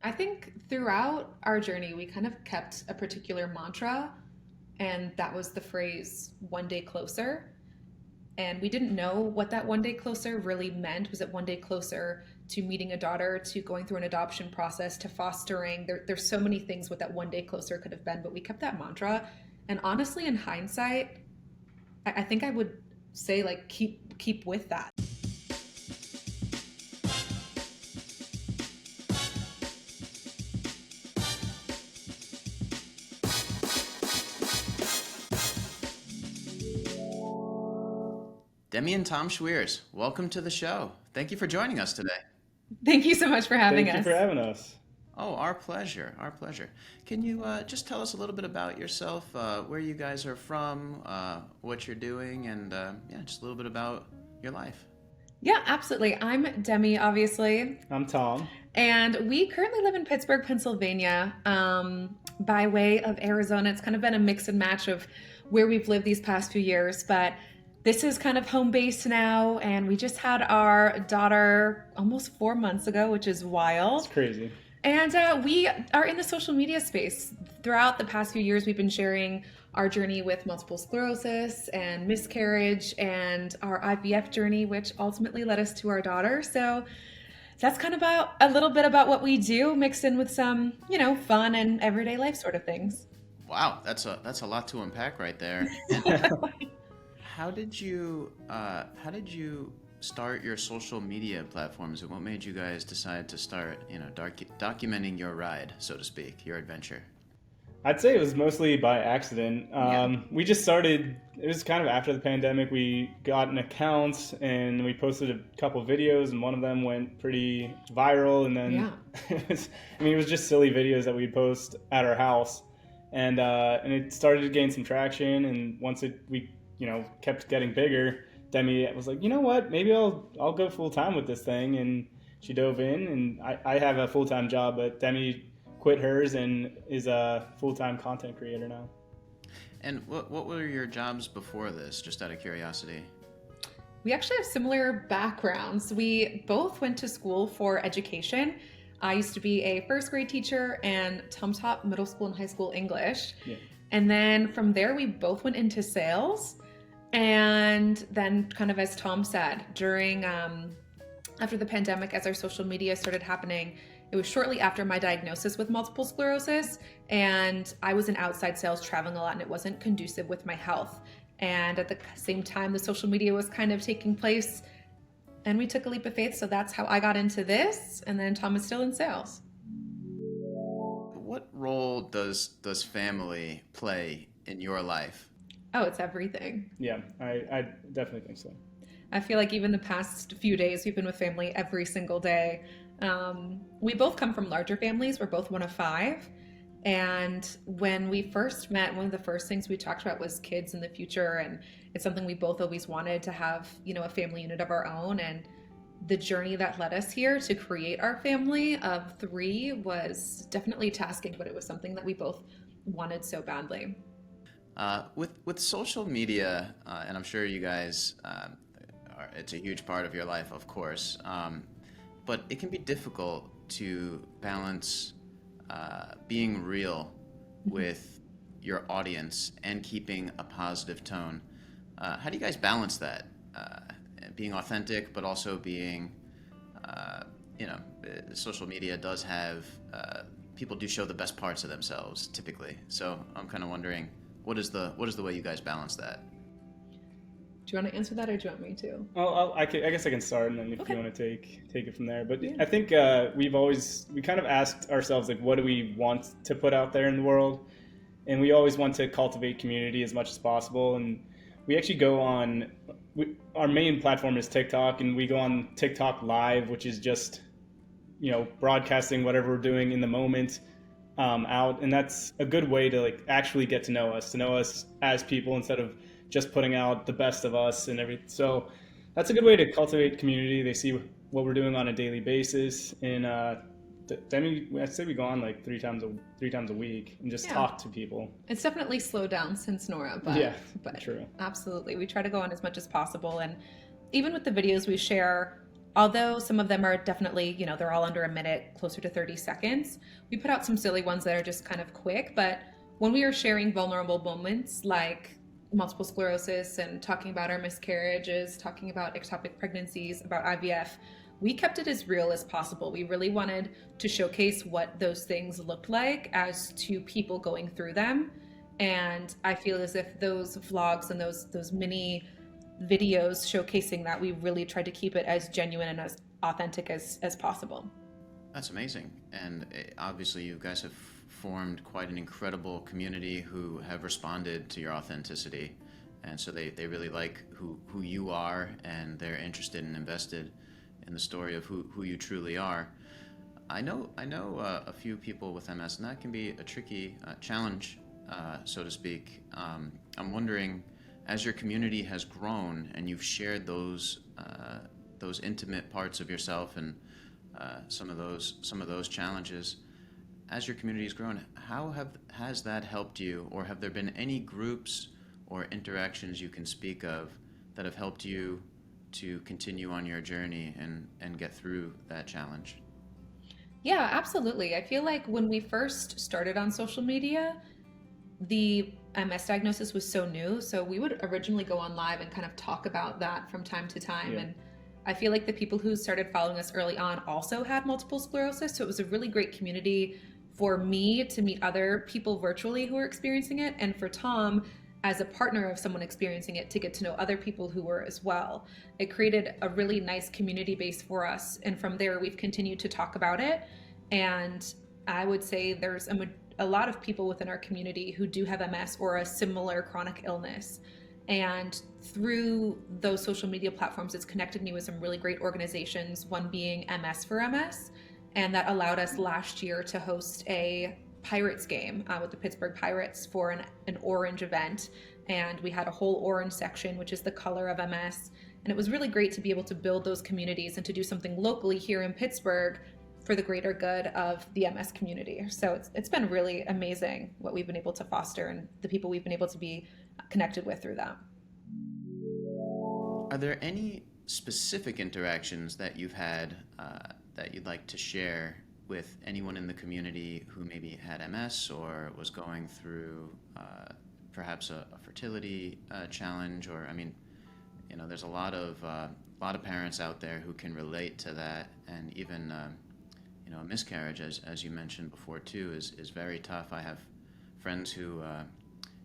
I think throughout our journey, we kind of kept a particular mantra, and that was the phrase one day closer. And we didn't know what that one day closer really meant. Was it one day closer to meeting a daughter, to going through an adoption process, to fostering? There's so many things what that one day closer could have been, but we kept that mantra. And honestly, in hindsight, I think I would say like keep with that. Demi and Tom Schweers, welcome to the show. Thank you for joining us today. Thank you so much for having Thank you us. for having us. Oh, our pleasure, our pleasure. Can you just tell us a little bit about yourself, where you guys are from, what you're doing, and yeah, just a little bit about your life? Yeah, absolutely. I'm Demi, obviously, I'm Tom. and we currently live in Pittsburgh, Pennsylvania, by way of Arizona. It's kind of been a mix and match of where we've lived these past few years, but this is kind of home base now, and we just had our daughter almost 4 months ago, which is wild. It's crazy. And we are in the social media space. Throughout the past few years, we've been sharing our journey with multiple sclerosis and miscarriage and our IVF journey, which ultimately led us to our daughter. So that's kind of about a little bit about what we do, mixed in with some, fun and everyday life sort of things. Wow, that's a lot to unpack right there. How did you start your social media platforms, and what made you guys decide to start, documenting your ride, so to speak, your adventure? I'd say it was mostly by accident. We just started, it was kind of after the pandemic, we got an account and we posted a couple videos, and one of them went pretty viral, and then it was just silly videos that we'd post at our house, and it started to gain some traction, and once we kept getting bigger, Demi was like, you know what, maybe I'll go full time with this thing, and she dove in, and I have a full-time job, but Demi quit hers and is a full-time content creator now. And what were your jobs before this, just out of curiosity? We actually have similar backgrounds. We both went to school for education. I used to be a first grade teacher, and Tom taught middle school and high school English. Yeah. And then from there, we both went into sales. And then, kind of as Tom said, during after the pandemic, as our social media started happening, it was shortly after my diagnosis with multiple sclerosis, and I was in outside sales, traveling a lot, and it wasn't conducive with my health. And at the same time, the social media was kind of taking place, and we took a leap of faith. So that's how I got into this. And then Tom is still in sales. What role does family play in your life? Oh, it's everything. Yeah, I definitely think so. I feel like even the past few days, we've been with family every single day. We both come from larger families. We're both one of five. And when we first met, one of the first things we talked about was kids in the future. And it's something we both always wanted to have, a family unit of our own. And the journey that led us here to create our family of three was definitely tasking, but it was something that we both wanted so badly. With social media, and I'm sure you guys, it's a huge part of your life, of course, but it can be difficult to balance being real with your audience and keeping a positive tone. How do you guys balance that? Being authentic, but also being, social media does have, people do show the best parts of themselves typically. So I'm kind of wondering, what is the way you guys balance that? Do you want to answer that, or do you want me to? Well, I guess I can start, and then if you want to take it from there. But Yeah. I think we kind of asked ourselves, like, what do we want to put out there in the world? And we always want to cultivate community as much as possible. And we actually go on, our main platform is TikTok, and we go on TikTok Live, which is just, broadcasting whatever we're doing in the moment out. And that's a good way to actually get to know us as people, instead of just putting out the best of us and everything. So that's a good way to cultivate community. They see what we're doing on a daily basis. And I'd say we go on like three times a week and just talk to people. It's definitely slowed down since Nora, but true. Absolutely. We try to go on as much as possible. And even with the videos we share, although some of them are definitely, they're all under a minute, closer to 30 seconds, we put out some silly ones that are just kind of quick. But when we are sharing vulnerable moments like multiple sclerosis and talking about our miscarriages, talking about ectopic pregnancies, about IVF, we kept it as real as possible. We really wanted to showcase what those things looked like as to people going through them. And I feel as if those vlogs and those mini videos showcasing that, we really tried to keep it as genuine and as authentic as possible. That's amazing. And obviously, you guys have formed quite an incredible community who have responded to your authenticity. And so they really like who you are, and they're interested and invested in the story of who you truly are. I know a few people with MS, and that can be a tricky challenge, so to speak. I'm wondering, as your community has grown and you've shared those intimate parts of yourself and some of those challenges, as your community has grown, how has that helped you, or have there been any groups or interactions you can speak of that have helped you to continue on your journey and get through that challenge? Yeah, absolutely. I feel like when we first started on social media, the MS diagnosis was so new. So we would originally go on live and kind of talk about that from time to time. Yeah. And I feel like the people who started following us early on also had multiple sclerosis. So it was a really great community for me to meet other people virtually who were experiencing it, and for Tom, as a partner of someone experiencing it, to get to know other people who were as well. It created a really nice community base for us. And from there, we've continued to talk about it. And I would say there's a lot of people within our community who do have MS or a similar chronic illness. And through those social media platforms, it's connected me with some really great organizations, one being MS for MS. And that allowed us last year to host a Pirates game with the Pittsburgh Pirates for an orange event. And we had a whole orange section, which is the color of MS. And it was really great to be able to build those communities and to do something locally here in Pittsburgh for the greater good of the MS community. So it's been really amazing what we've been able to foster and the people we've been able to be connected with through that. Are there any specific interactions that you've had that you'd like to share with anyone in the community who maybe had MS or was going through perhaps a fertility challenge? Or, I mean, there's a lot of parents out there who can relate to that, and even a miscarriage, as you mentioned before too, is very tough. I have friends who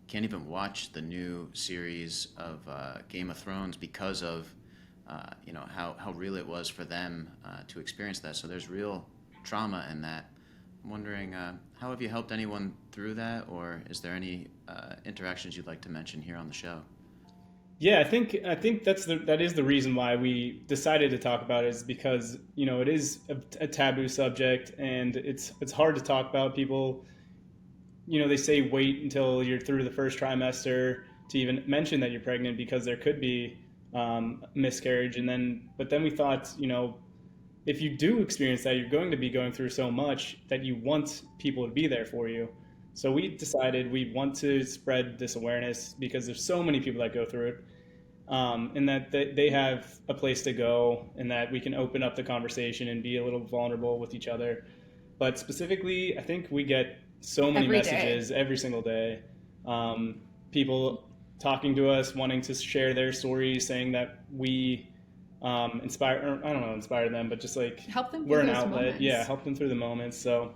can't even watch the new series of Game of Thrones because of how real it was for them to experience that. So there's real trauma in that. I'm wondering, how have you helped anyone through that, or is there any interactions you'd like to mention here on the show? Yeah, I think that is the reason why we decided to talk about it, is because it is a taboo subject, and it's hard to talk about. People, they say wait until you're through the first trimester to even mention that you're pregnant, because there could be miscarriage. But then we thought, if you do experience that, you're going to be going through so much that you want people to be there for you. So we decided we want to spread this awareness, because there's so many people that go through it, and that they have a place to go, and that we can open up the conversation and be a little vulnerable with each other. But specifically, I think we get so many messages every single day. People talking to us, wanting to share their stories, saying that we inspire them, but just like help them. We're an outlet. Moments. Yeah, help them through the moments. So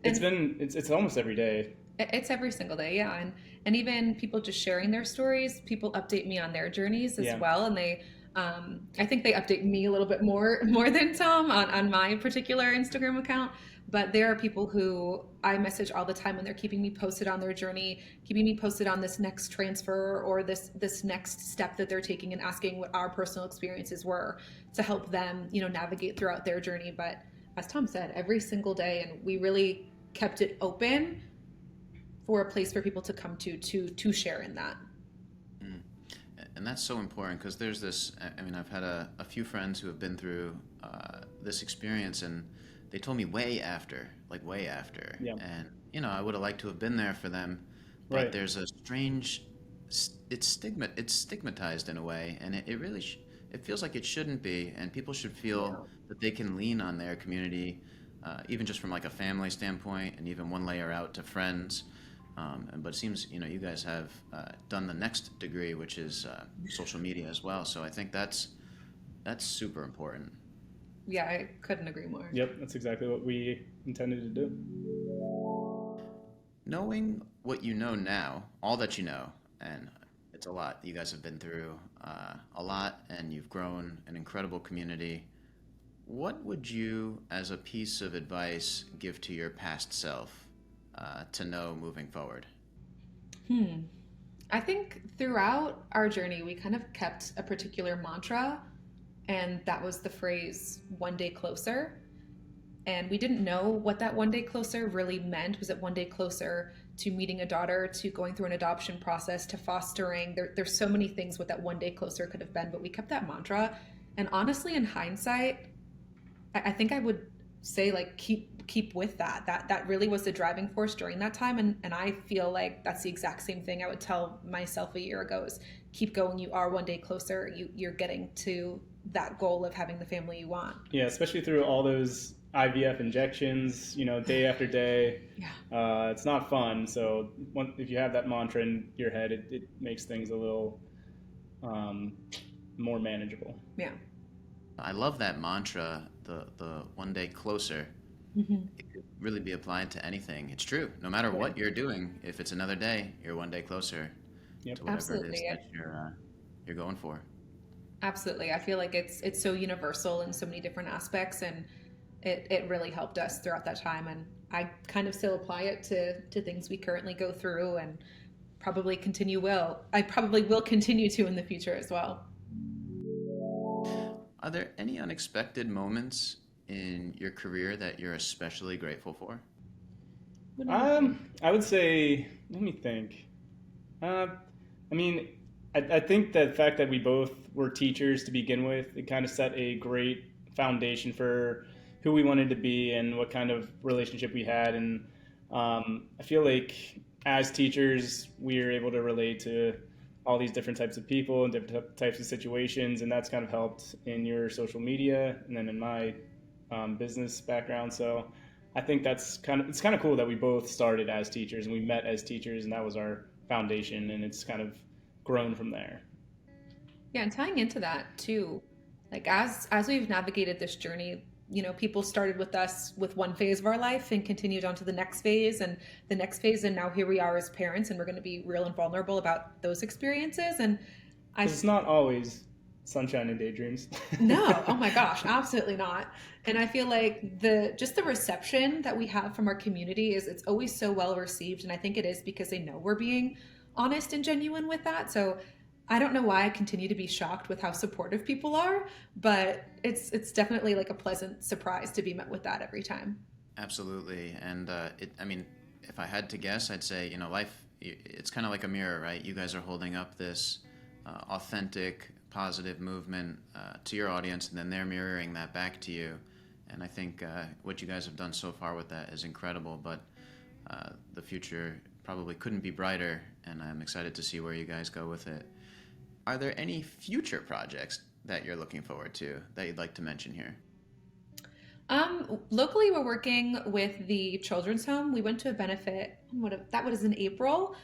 it's almost every day. It's every single day, yeah. And even people just sharing their stories, people update me on their journeys as well. And they, I think they update me a little bit more than Tom on my particular Instagram account. But there are people who I message all the time, and they're keeping me posted on their journey, keeping me posted on this next transfer or this next step that they're taking, and asking what our personal experiences were to help them, navigate throughout their journey. But as Tom said, every single day, and we really kept it open for a place for people to come to share in that. And that's so important, because there's this, I've had a few friends who have been through this experience, and they told me way after. Yeah. And, I would have liked to have been there for them, but There's a strange, it's stigmatized in a way, and it it feels like it shouldn't be, and people should feel that they can lean on their community, even just from like a family standpoint, and even one layer out to friends. But it seems, you guys have done the next degree, which is social media as well. So I think that's super important. Yeah, I couldn't agree more. Yep, that's exactly what we intended to do. Knowing what you know now, all that you know, and it's a lot. You guys have been through a lot, and you've grown an incredible community. What would you, as a piece of advice, give to your past self to know moving forward? I think throughout our journey, we kind of kept a particular mantra, and that was the phrase, one day closer. And we didn't know what that one day closer really meant. Was it one day closer to meeting a daughter, to going through an adoption process, to fostering? There's so many things what that one day closer could have been, but we kept that mantra. And honestly, in hindsight, I think I would say like keep with that. That really was the driving force during that time. And I feel like that's the exact same thing I would tell myself a year ago is keep going. You are one day closer. You're getting to that goal of having the family you want. Yeah, especially through all those IVF injections, day after day. Yeah. It's not fun. So if you have that mantra in your head, it makes things a little more manageable. Yeah. I love that mantra, the one day closer. Mm-hmm. It could really be applied to anything. It's true. No matter what you're doing, if it's another day, you're one day closer to whatever Absolutely. it is that you're going for. Absolutely. I feel like it's so universal in so many different aspects, and it really helped us throughout that time. And I kind of still apply it to things we currently go through, and I probably will continue to in the future as well. Are there any unexpected moments in your career that you're especially grateful for? I would say, let me think. I think the fact that we both were teachers to begin with, it kind of set a great foundation for who we wanted to be and what kind of relationship we had. And I feel like as teachers, we are able to relate to all these different types of people and different types of situations, and that's kind of helped in your social media and then in my business background. So I think it's kind of cool that we both started as teachers and we met as teachers, and that was our foundation, and it's kind of grown from there. Yeah, and tying into that too, like as we've navigated this journey, people started with us with one phase of our life and continued on to the next phase and the next phase, and now here we are as parents, and we're going to be real and vulnerable about those experiences. And it's not always sunshine and daydreams. No, oh my gosh, absolutely not. And I feel like the reception that we have from our community it's always so well received, and I think it is because they know we're being honest and genuine with that. So I don't know why I continue to be shocked with how supportive people are, but it's definitely like a pleasant surprise to be met with that every time. Absolutely. And if I had to guess, I'd say, life, it's kind of like a mirror, right? You guys are holding up this authentic, positive movement to your audience, and then they're mirroring that back to you. And I think what you guys have done so far with that is incredible, but the future probably couldn't be brighter, and I'm excited to see where you guys go with it. Are there any future projects that you're looking forward to that you'd like to mention here? Locally, we're working with the children's home. We went to a benefit, that was in April,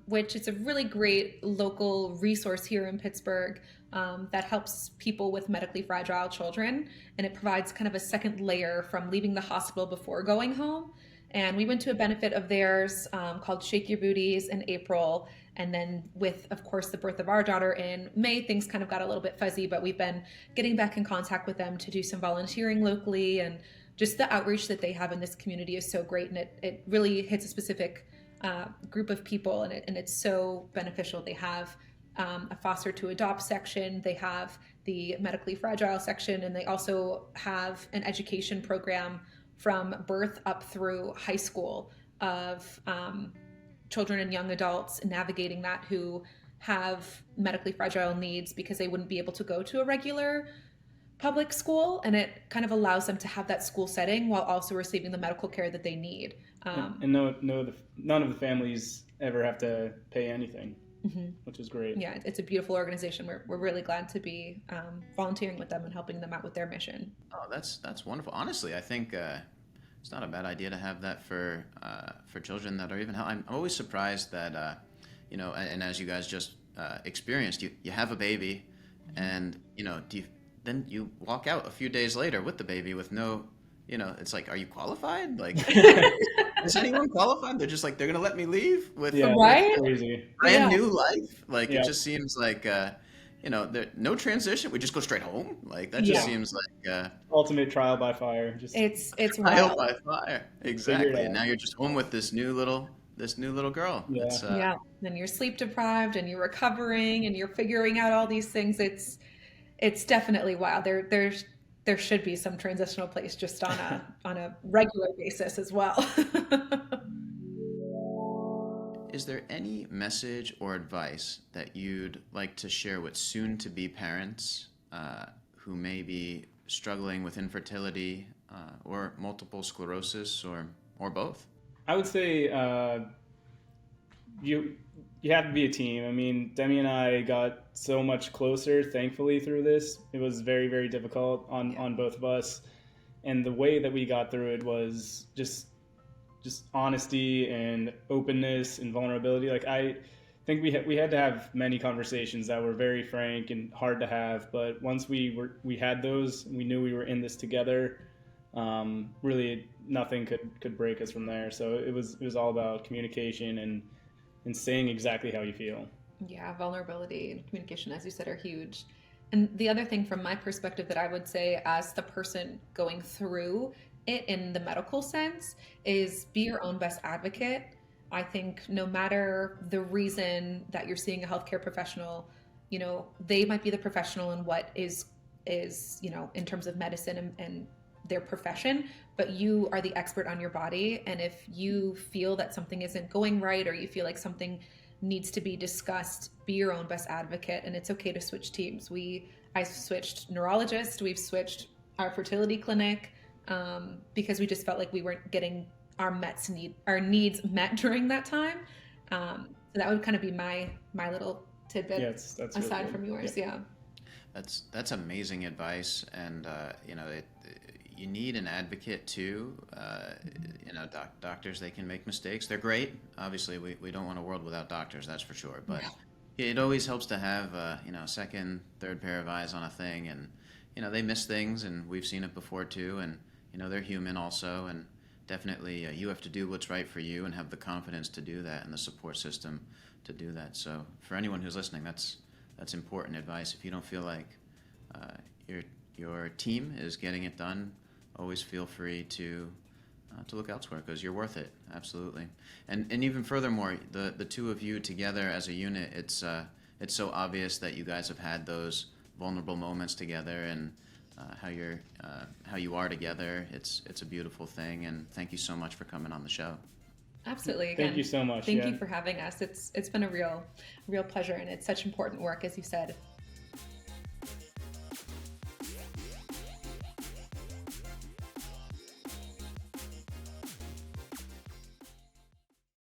which is a really great local resource here in Pittsburgh that helps people with medically fragile children. And it provides kind of a second layer from leaving the hospital before going home. And we went to a benefit of theirs called Shake Your Booties in April. And then with, of course, the birth of our daughter in May, things kind of got a little bit fuzzy, but we've been getting back in contact with them to do some volunteering locally. And just the outreach that they have in this community is so great. And it really hits a specific group of people, and it's so beneficial. They have a foster to adopt section. They have the medically fragile section, and they also have an education program from birth up through high school of children and young adults navigating that who have medically fragile needs because they wouldn't be able to go to a regular public school, and it kind of allows them to have that school setting while also receiving the medical care that they need. And none of the families ever have to pay anything. which is great. Yeah, it's a beautiful organization. We're really glad to be volunteering with them and helping them out with their mission. Oh, that's wonderful. Honestly, I think it's not a bad idea to have that for children that are even. I'm always surprised that and as you guys just experienced, you have a baby, and then you walk out a few days later with the baby with no. It's like, are you qualified? Like, is anyone qualified? They're just like, they're going to let me leave with Right? Crazy. brand new life. Like, it just seems like, no transition. We just go straight home. Like, that just seems like ultimate trial by fire. Just it's trial wild. by fire. Exactly. And now you're just home with this new little girl. Yeah. Then you're sleep deprived and you're recovering and you're figuring out all these things. It's definitely wild. There should be some transitional place just on a regular basis as well. Is there any message or advice that you'd like to share with soon-to-be parents who may be struggling with infertility or multiple sclerosis or both? I would say you have to be a team. I mean, Demi and I got so much closer, thankfully, through this. It was very, very difficult on both of us. And the way that we got through it was just honesty and openness and vulnerability. Like, I think we had to have many conversations that were very frank and hard to have. But once we had those, we knew we were in this together. Really, nothing could break us from there. So it was all about communication and saying exactly how you feel. Yeah, vulnerability and communication, as you said, are huge. And the other thing from my perspective that I would say as the person going through it in the medical sense is be your own best advocate. I think no matter the reason that you're seeing a healthcare professional, they might be the professional in what is in terms of medicine and their profession, but you are the expert on your body. And if you feel that something isn't going right, or you feel like something needs to be discussed, be your own best advocate. And it's okay to switch teams. I switched neurologist, we've switched our fertility clinic, because we just felt like we weren't getting our needs met during that time. So that would kind of be my little tidbit. Yes, that's aside really from yours. Yeah. That's amazing advice, and you need an advocate too. Doctors, they can make mistakes. They're great. Obviously, we don't want a world without doctors, that's for sure. But it always helps to have second, third pair of eyes on a thing, and they miss things, and we've seen it before too. And they're human also, and definitely you have to do what's right for you and have the confidence to do that and the support system to do that. So for anyone who's listening, that's important advice. If you don't feel like your team is getting it done, always feel free to look elsewhere, because you're worth it. Absolutely. And even furthermore, the two of you together as a unit, it's so obvious that you guys have had those vulnerable moments together, and how you are together. It's a beautiful thing, and thank you so much for coming on the show. Absolutely. Thank you so much. Thank you for having us. It's been a real pleasure, and it's such important work, as you said.